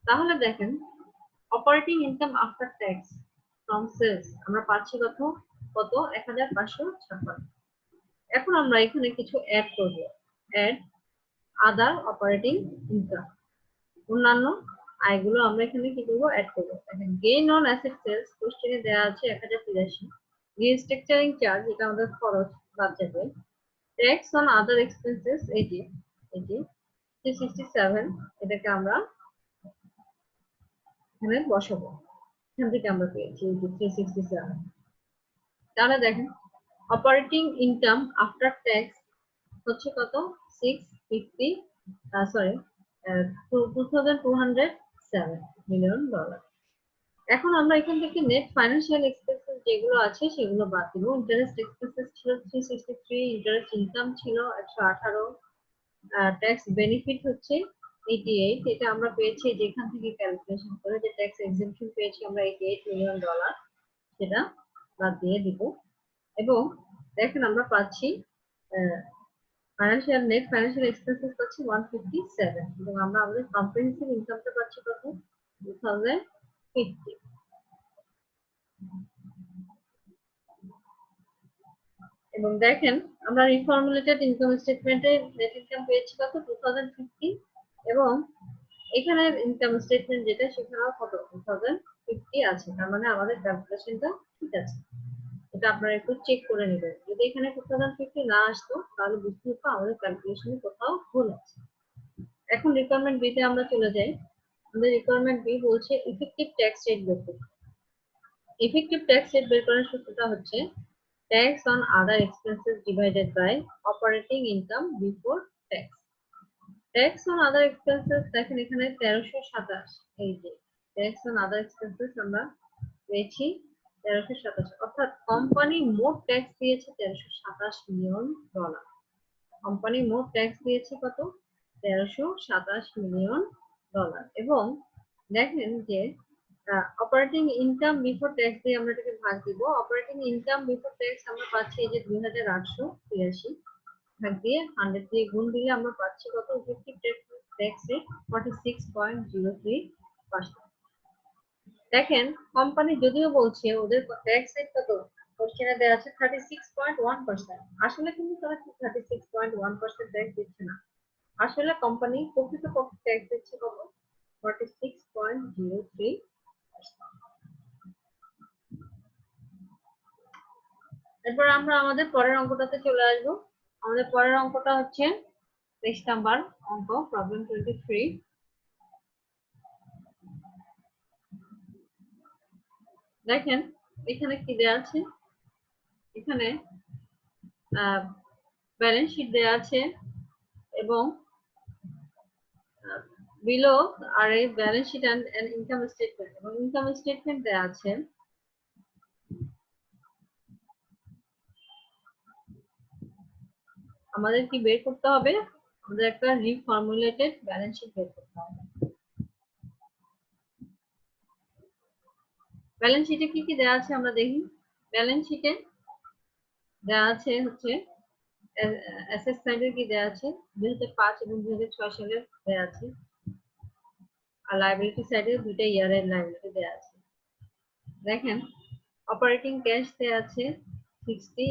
তাহলে দেখেন operating income after tax from sales আমরা পাচ্ছি কত কত 1556। এখন আমরা এখানে কিছু অ্যাড করব, অ্যাড আদার অপারেটিং ইনকাম, অন্যান্য আয়গুলো আমরা এখানে কি করবো অ্যাড করবো। দেখেন গেইন অন অ্যাসেট সেলস কোশ্চেনে দেওয়া আছে 1083, রিস্ট্রাকচারিং চার্জ এটা আমাদের খরচ বাদ যাবে, ট্যাক্স অন আদার এক্সপেন্সেস এই যে 367, এটাকে আমরা এখানে বসাবো, এখান থেকে আমরা পেয়েছি এই যে 367। তাহলে দেখেন অপারেটিং ইনকাম আফটার ট্যাক্স হচ্ছে কত 650 সরি 2207 মিলিয়ন ডলার। এখন আমরা এখান থেকে নেট ফাইন্যান্সিয়াল এক্সপেন্সেস যেগুলো আছে সেগুলো বাদ দিব। ইন্টারেস্ট এক্সপেন্সেস ছিল 363, ইন্টারেস্ট ইনকাম ছিল 118, ট্যাক্স বেনিফিট হচ্ছে 88, এটা আমরা পেয়েছি যেখান থেকে ক্যালকুলেশন করে যে ট্যাক্স এক্সেম্পশন পেয়েছি আমরা 88 মিলিয়ন ডলার, সেটা বাদ দিয়ে দিব। এবং দেখেন আমরা পাচ্ছি ফাইন্যান্সিয়াল নেট ফাইন্যান্সিয়াল এক্সপেন্সেস পাচ্ছি 157, এবং আমরা আমাদের কম্প্রিহেনসিভ ইনকামটা পাচ্ছি কত 2050। এবং দেখেন আমরা রিফর্মুলেটেড ইনকাম স্টেটমেন্টে নেট ইনকাম পেয়েছি কত 2050, এবং এখানে ইনকাম স্টেটমেন্ট যেটা সেখানেও কত 2050 আছে, তার মানে আমাদের ক্যালকুলেশনটা ঠিক আছে। এটা আপনারা একটু চেক করে নেবেন, যদি এখানে 2050 না আসতো তাহলে বুঝতে হতো আমাদের ক্যালকুলেশনে কোথাও ভুল আছে। এখন রিকোয়ারমেন্ট বি তে আমরা চলে যাই। আমাদের রিকোয়ারমেন্ট বি বলছে ইফেক্টিভ ট্যাক্স রেট বের করতে। ইফেক্টিভ ট্যাক্স রেট বের করার সূত্রটা হচ্ছে tax on other expenses divided by operating income before tax. Tax on other expenses দেখেন এখানে 1327, এই যে ট্যাক্স অন আদার এক্সপেন্সেস আমরা পেয়েছি 1327, অর্থাৎ কোম্পানি মোট ট্যাক্স দিয়েছে 1327 মিলিয়ন ডলার। কোম্পানি মোট ট্যাক্স দিয়েছে কত 1327 মিলিয়ন ডলার। এবং দেখেন যে অপারেটিং ইনকাম বিফোর ট্যাক্স দিয়ে আমরা এটাকে ভাগ দিব। অপারেটিং ইনকাম বিফোর ট্যাক্স আমরা পাচ্ছি এই যে 2883, ভাগ দিয়ে 100 দিয়ে গুণ দিলে আমরা পাচ্ছি কত ইফেক্টিভ ট্যাক্স রেট 46.03%। দেখেন কোম্পানি যদিও বলছে ওদের ট্যাক্স রেট কত, কোশ্চেনে দেওয়া আছে 36.1%, আসলে কিন্তু তারা 36.1% ট্যাক্স দিচ্ছে না, আসলে কোম্পানি প্রকৃতপক্ষে ট্যাক্স দিচ্ছে কত 46.03%। এরপর আমরা আমাদের পরের অঙ্কটাতে চলে আসবো। আমাদের পরের অঙ্কটা হচ্ছে 23 নাম্বার অঙ্ক, প্রবলেম 23। দেখেন এখানে কি দেওয়া আছে, এখানে ব্যালেন্স শিট দেওয়া আছে এবং বিলো আর এই balance sheet and income statement, এবং ইনকাম স্টেটমেন্ট দেওয়া আছে। আমাদের কি বের করতে হবে, আমাদের একটা রিফর্মুলেটেড ব্যালেন্স শিট বের করতে হবে। ব্যালেন্স শিটে কি কি দেওয়া আছে আমরা দেখি। ব্যালেন্স শিটে দেওয়া আছে হচ্ছে অ্যাসেট সাইডে কি দেওয়া আছে 2005 এবং 2006 সালের দেওয়া আছে, আর লায়াবিলিটি সাইডে দুইটা ইয়ারের লায়াবিলিটি দেওয়া আছে। দেখেন অপারেটিং ক্যাশ দেওয়া আছে 60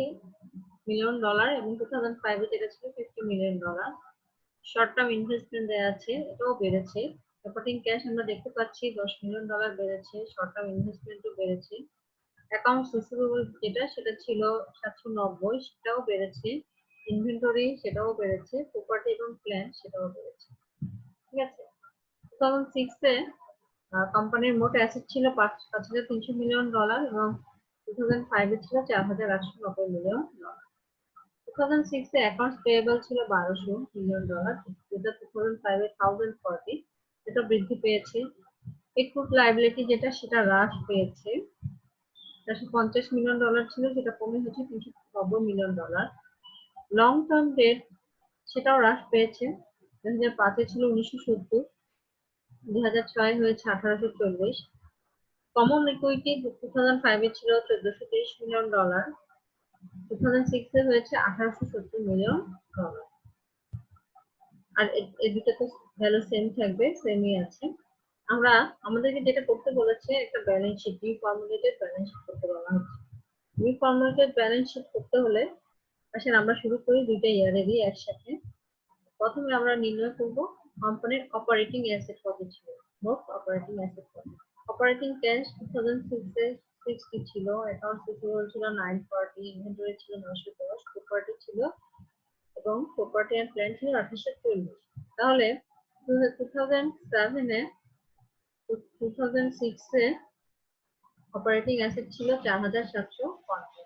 মিলিয়ন ডলার এবং 2005 এ যেটা ছিল $50 মিলিয়ন। শর্ট টার্ম ইনভেস্টমেন্ট দেওয়া আছে, এটাও বেড়েছে। অপারেটিং ক্যাশ আমরা দেখতে পাচ্ছি $10 মিলিয়ন বেড়েছে, শর্ট টার্ম ইনভেস্টমেন্টও বেড়েছে। অ্যাকাউন্টস রিসিভেবল যেটা সেটা ছিল 790, সেটাও বেড়েছে। ইনভেন্টরি সেটাও বেড়েছে, প্রপার্টি এবং প্ল্যান্ট সেটাও বেড়েছে। ঠিক আছে। 2006 এ কোম্পানির মোট অ্যাসেট ছিল $5,300 মিলিয়ন এবং 2005 এ ছিল $4,890 মিলিয়ন। 2006 এ অ্যাকাউন্টস পেয়েবল ছিল $1,200 মিলিয়ন, যেটা 2005 এ 1,040, এটা বৃদ্ধি পেয়েছে। একুইট লায়াবিলিটি যেটা সেটা হ্রাস পেয়েছে, $450 মিলিয়ন ছিল, যেটা কমে হচ্ছে $390 মিলিয়ন। লং টার্ম ডেট সেটাও হ্রাস পেয়েছে, 2005 এ ছিল 1970, 2006 হয়েছে 1840। কমন ইকুইটি 2005 এ ছিল $1,430 মিলিয়ন, 2006 এ হয়েছে $1,870 মিলিয়ন। আর এই দুটো তো ভ্যালু সেম থাকবে, সেমই আছে। আমরা আমাদেরকে যেটা করতে বলেছে, একটা ব্যালেন্স শিট, রিফর্মুলেটেড ব্যালেন্স শিট করতে বলা হচ্ছে। রিফর্মুলেটেড ব্যালেন্স শিট করতে হলে আসেন আমরা শুরু করি দুইটা ইয়ারেরই একসাথে। প্রথমে আমরা নির্ণয় করব কোম্পানির অপারেটিং অ্যাসেট কত ছিল, মোট অপারেটিং অ্যাসেট কত। অপারেটিং ক্যাশ 2006 এ 60 ছিল, অ্যাকাউন্টস রিসিভেবল ছিল 940, ইনভেন্টরি ছিল 910, প্রপার্টি ছিল এবং প্রপার্টি এন্ড প্ল্যান্ট ছিল 2840। তাহলে 2006 এ অপারেটিং অ্যাসেট ছিল 4,750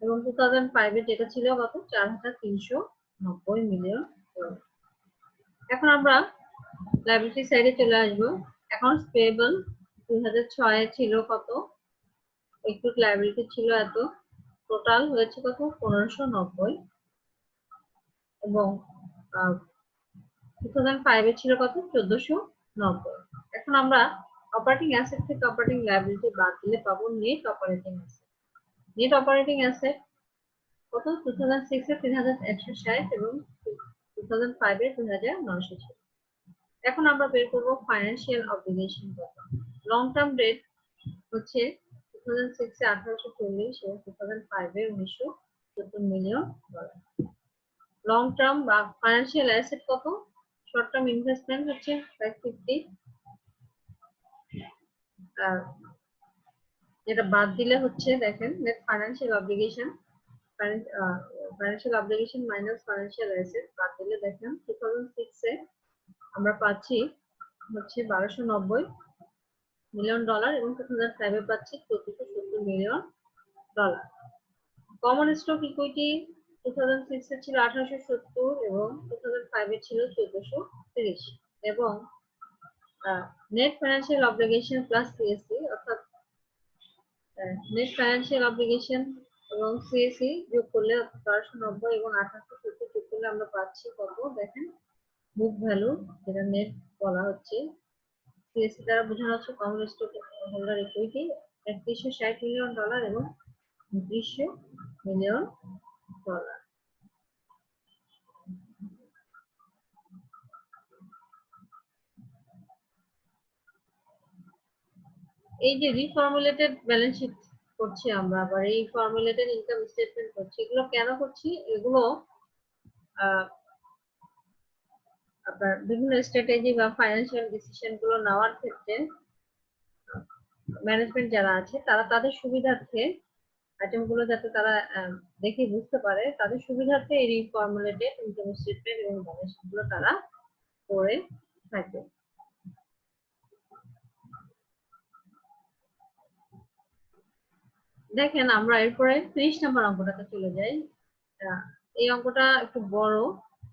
এবং 2005 এ যেটা ছিল কত, 4,390 মিলিয়ন। এখন আমরা লায়াবিলিটি সাইডে চলে আসবো। অ্যাকাউন্টস পেয়েবল 2006 এ ছিল কত, একুইট লায়াবিলিটি ছিল এত, টোটাল হয়েছে কত 1590 এবং 2005 এ ছিল কত 1490। এখন আমরা অপারেটিং অ্যাসেট থেকে অপারেটিং লায়াবিলিটি বাদ দিলে পাবো net operating asset. Net operating asset কত, 2006 এ 3,160 এবং 2005 এ 2,900 ছিল। এখন আমরা বের করবো ফাইন্যান্সিয়াল অব্লিগেশন কত। লং টার্ম ডেট হচ্ছে 2006 এ 1840 এবং 2005 এ 1970 মিলিয়ন ডলার। লং টার্ম বা ফাইন্যান্সিয়াল অ্যাসেট কত, শর্ট টার্ম ইনভেস্টমেন্ট হচ্ছে 550, যেটা বাদ দিলে হচ্ছে দেখেন net financial obligation, financial obligation minus financial asset বাদ দিলে দেখেন 2006 এ আমরা পাচ্ছি হচ্ছে $1,290 মিলিয়ন এবং 2005 এ পাচ্ছি $1,470 মিলিয়ন। কমন স্টক ইকুইটি 2006 এ ছিল 1870 এবং 2005 এ ছিল 1430 এবং net financial obligation plus CSC, অর্থাৎ নেট ফাইন্যান্সিয়াল অব্লিগেশন এবং সিএসসি যোগ করলে 1290 এবং 1870 যোগ করলে আমরা পাচ্ছি কত দেখেন, বুক ভ্যালু, যেটা নেট বলা হচ্ছে। সিএসসি দ্বারা বোঝানো হচ্ছে common stock holder equity, $360 million এবং $200 মিলিয়ন। এই যে রিফর্মুলেটেড ব্যালেন্স শিট করছি আমরা, আবার এই ফর্মুলেটেড ইনকাম স্টেটমেন্ট করছি, এগুলো কেন করছি, এগুলো আপনার বিভিন্ন স্ট্র্যাটেজি বা ফাইন্যান্সিয়াল ডিসিশন গুলো নেওয়ার ক্ষেত্রে ম্যানেজমেন্ট যারা আছে তারা তাদের সুবিধার্থে আইটেম গুলো যাতে তারা দেখে বুঝতে পারে, তাদের সুবিধার্থে এই রিফর্মুলেটেড ইনকাম স্টেটমেন্ট এবং ব্যালেন্স শিট গুলো তারা করে থাকে। দেখেন আমরা এরপরে 30 নম্বর অঙ্কটাতে চলে যাই। এই অঙ্কটা একটু বড়,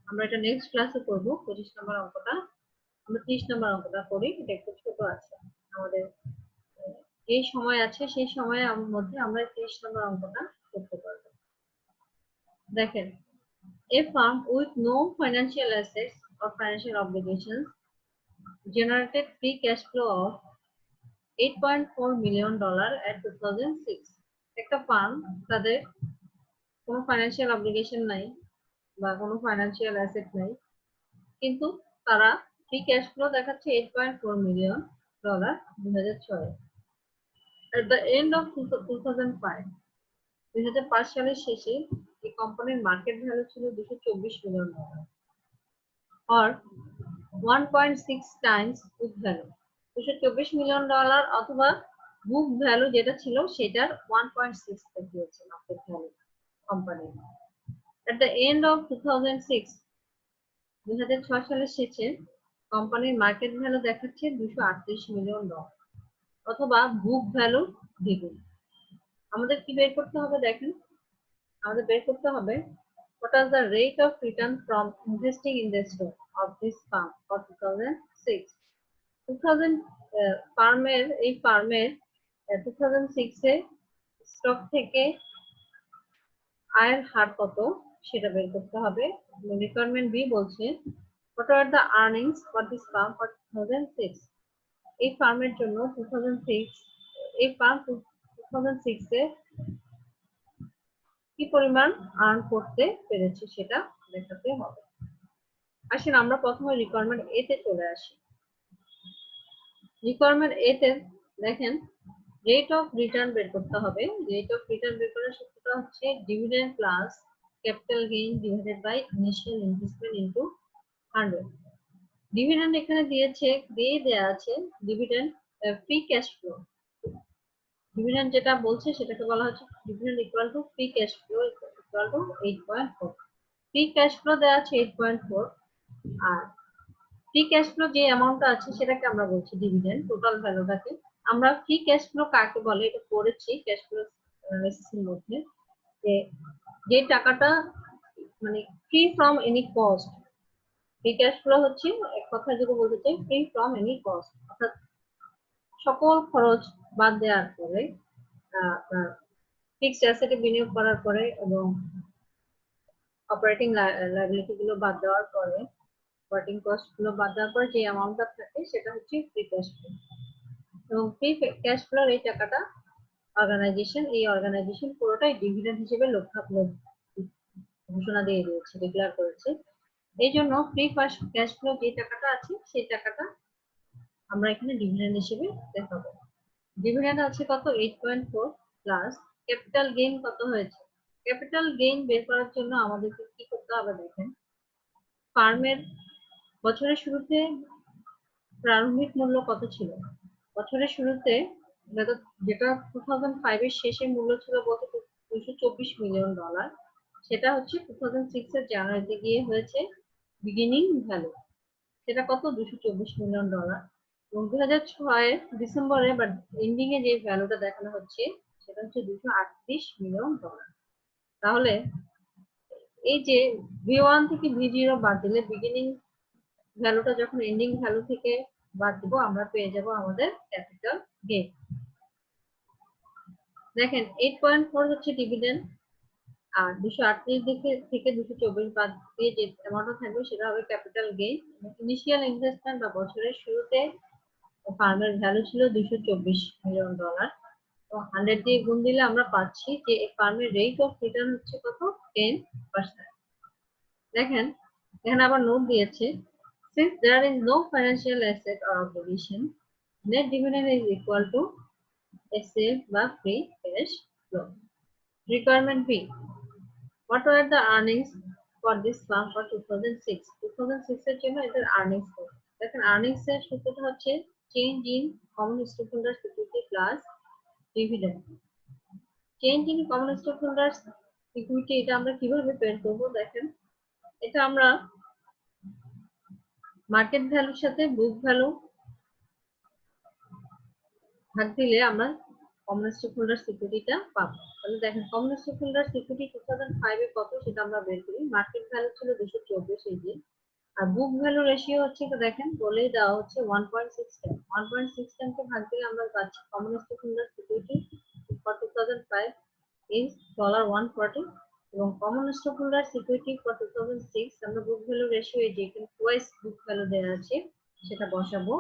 আমরা এটা নেক্সট ক্লাসে করব। 25 নম্বর অঙ্কটা, আমরা 30 নম্বর অঙ্কটা করি, এটা একটু ছোট আছে আমাদের, এই সময় আছে সেই সময়ের মধ্যে আমরা 30 নম্বর অঙ্কটা করতে পারবো। দেখেন, a firm with no financial assets or financial obligations generated free cash flow of $8.4 million at 2006. একটা ফার্ম, তাদের কোনো ফাইন্যান্সিয়াল অব্লিগেশন নাই বা কোনো ফাইন্যান্সিয়াল অ্যাসেট নাই, কিন্তু তারা ফ্রি ক্যাশ ফ্লো দেখাচ্ছে $8.4 million 2006। At the end of 2005 সালের শেষে এই কোম্পানির মার্কেট ভ্যালু ছিল $224 million, or 1.6 Times book value. $224 million অথবা বুক ভ্যালু যেটা ছিল সেটার 1.6 দিয়েছে মার্কেট ভ্যালু কোম্পানির। At the end of 2006, 2006 সালের শেষে কোম্পানির মার্কেট ভ্যালু দেখাচ্ছে $238 মিলিয়ন, অথবা বুক ভ্যালু দ্বিগুণ। আমাদের কি বের করতে হবে দেখেন, আমাদের বের করতে হবে what was the rate of return from investing investor of this firm for 2006. 2000 ফার্মের 2006 এ স্টক থেকে আয়ের হার কত সেটা বের করতে হবে। রিকোয়ারমেন্ট বি বলছে what are the earnings for this firm for 2006. এই ফার্মের জন্য 2006 এই ফার্ম 2006 এ কি পরিমাণ আর্ন করতে পেরেছে সেটা দেখাতে হবে। আসেন আমরা প্রথমে রিকোয়ারমেন্ট এ তে চলে আসি। রিকোয়ারমেন্ট এ তে দেখেন রেট অফ রিটার্ন বের করতে হবে। রেট অফ রিটার্ন বের করার সূত্রটা হচ্ছে dividend plus capital gain divided by initial investment into 100। Dividend এখানে দেয়া আছে dividend free cash flow. Dividend যেটা বলছে সেটাকে বলা হচ্ছে dividend equal to free cash flow equal to 8.4। Free cash flow দেওয়া আছে 8.4, আর ফ্রি ক্যাশ ফ্লো যে অ্যামাউন্টটা আছে সেটাকে আমরা বলছি ডিভিডেন্ড, টোটাল ভ্যালুটাকে। আমরা ফ্রি ক্যাশ ফ্লো কাকে বলে এটা পড়েছি ক্যাশ ফ্লো অ্যানালিসিসের মধ্যে, যে টাকাটা মানে free from any cost. Free cash flow হচ্ছে এক কথায় যদি বলতে চাই ফ্রি ফ্রম এনি কস্ট, অর্থাৎ সকল খরচ বাদ দেওয়ার পরে, ফিক্সড অ্যাসেটে বিনিয়োগ করার পরে এবং অপারেটিং লায়াবিলিটি গুলো বাদ দেওয়ার পরে, অপারেটিং কস্ট গুলো বাদ দেওয়ার পরে যে অ্যামাউন্টটা থাকে সেটা হচ্ছে ফ্রি ক্যাশ ফ্লো। এবং ফ্রি ক্যাশ ফ্লোর এই টাকাটা এই অর্গানাইজেশন পুরোটাই ডিভিডেন্ড হিসেবে ঘোষণা দিয়ে দিয়েছে, ডিক্লেয়ার করেছে। এই জন্য ফ্রি ক্যাশ ফ্লো যে টাকাটা আছে সেই টাকাটা আমরা এখানে ডিভিডেন্ড হিসেবে দেখাবো। ডিভিডেন্ড আছে কত 8.4 প্লাস ক্যাপিটাল গেইন কত হয়েছে। ক্যাপিটাল গেইন বের করার জন্য আমাদেরকে কি করতে হবে দেখেন, ফার্মের বছরের শুরুতে প্রারম্ভিক মূল্য কত ছিল। বছরের শুরুতে যেটা 2005 এর শেষে মূল্য ছিল বলতে $224 মিলিয়ন, সেটা হচ্ছে 2006 এর জানুয়ারিতে গিয়ে হয়েছে বিগিনিং ভ্যালু, সেটা কত $224 মিলিয়ন। এবং 2006 ডিসেম্বরে বা এন্ডিং এ যে ভ্যালুটা দেখানো হচ্ছে সেটা হচ্ছে $238 মিলিয়ন। তাহলে এই যে V1 থেকে V0 বাদ দিলে বিগিনিং ভ্যালুটা যখন এন্ডিং ভ্যালু থেকে বাদ দিব আমরা পেয়ে যাব আমাদের ক্যাপিটাল গেইন। দেখেন 8.4 হচ্ছে ডিভিডেন্ড, আর 238 থেকে 224 বাদ দিয়ে যে অ্যামাউন্টটা থাকবে সেটা হবে ক্যাপিটাল গেইন। ইনিশিয়াল ইনভেস্টমেন্ট বা বছরের শুরুতে ফার্মের ভ্যালু ছিল $224 মিলিয়ন। তো 100 দিয়ে গুণ দিলে আমরা পাচ্ছি যে এই ফার্মের রেট অফ রিটার্ন হচ্ছে কত 10%। দেখেন এখানে আবার নোট দিয়েছে since there is no financial asset or obligation, net dividend is equal to SF বা free cash flow. Requirement B, what were the earnings for this firm for 2006? 2006 এর জন্য এদের earnings কত। দেখেন earnings এর সূত্রটা হচ্ছে change in common stockholders equity plus dividend. Change in common stockholders equity এটা আমরা কিভাবে বের করব দেখেন, এটা আমরা মার্কেট ভ্যালুর সাথে বুক ভ্যালু ভাগ দিলে আমরা কমন স্টক হোল্ডার সিকিউরিটিটা পাবো। তাহলে দেখেন কমন স্টক হোল্ডার সিকিউরিটি 2005 এ কত সেটা আমরা বের করি। মার্কেট ভ্যালু ছিল 224 এই যে, আর বুক ভ্যালু রেশিও হচ্ছে দেখেন বলেই দেওয়া হচ্ছে 1.6 টাইম। 1.6 টাইমকে ভাগ দিলে আমরা পাচ্ছি common stock holder security for 2005 is $140, এবং common stock holder security for 2006 আমরা বুক ভ্যালু রেশিও এই যে এখানে টুয়াইস বুক ভ্যালু দেওয়া আছে সেটা বসাবো।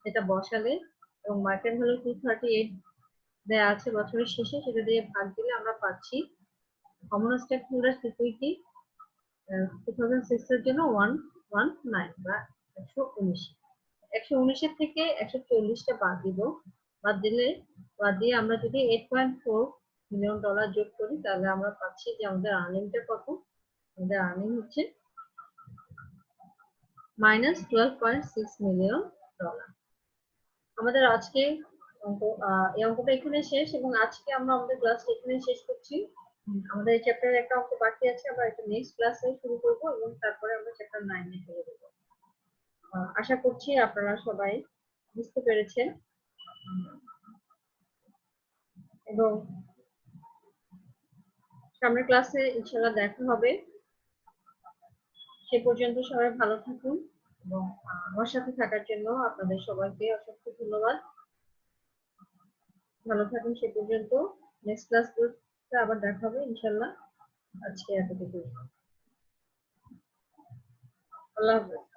সেটা বসালে এবং মার্কেট ভ্যালু 238 দেয়া আছে বছরের শেষে, সেটা দিয়ে ভাগ দিলে আমরা পাচ্ছি কমন স্টক হোল্ডার সিকিউরিটি 2006 এর জন্য 119 বা 119। 119 এর থেকে 140টা বাদ দিব, বাদ দিয়ে আমরা যদি 8.4 মিলিয়ন ডলার যোগ করি তাহলে আমরা পাচ্ছি যে আমাদের আর্নিংটা কত। আমাদের আর্নিং হচ্ছে -12.6 মিলিয়ন ডলার। আমাদের আজকে এই অঙ্কটা এখানে শেষ, এবং আজকে আমরা আমাদের ক্লাসটা এখানে শেষ করছি। আমাদের এই চ্যাপ্টারের একটা অঙ্ক বাকি আছে, আমরা এটা নেক্সট ক্লাসে শুরু করব এবং তারপরে আমরা চ্যাপ্টার 9 এ চলে যাব। আশা করছি আপনারা সবাই বুঝতে পেরেছেন, এবং সামনের ক্লাসে ইনশাআল্লাহ দেখা হবে। সে পর্যন্ত সবাই ভালো থাকুন, এবং আমার সাথে থাকার জন্য আপনাদের সবাইকে অসংখ্য ধন্যবাদ। ভালো থাকুন সে পর্যন্ত। নেক্সট ক্লাসে আবার দেখা হবে ইনশাআল্লাহ। আজকে এতটুকু। আল্লাহ হাফেজ।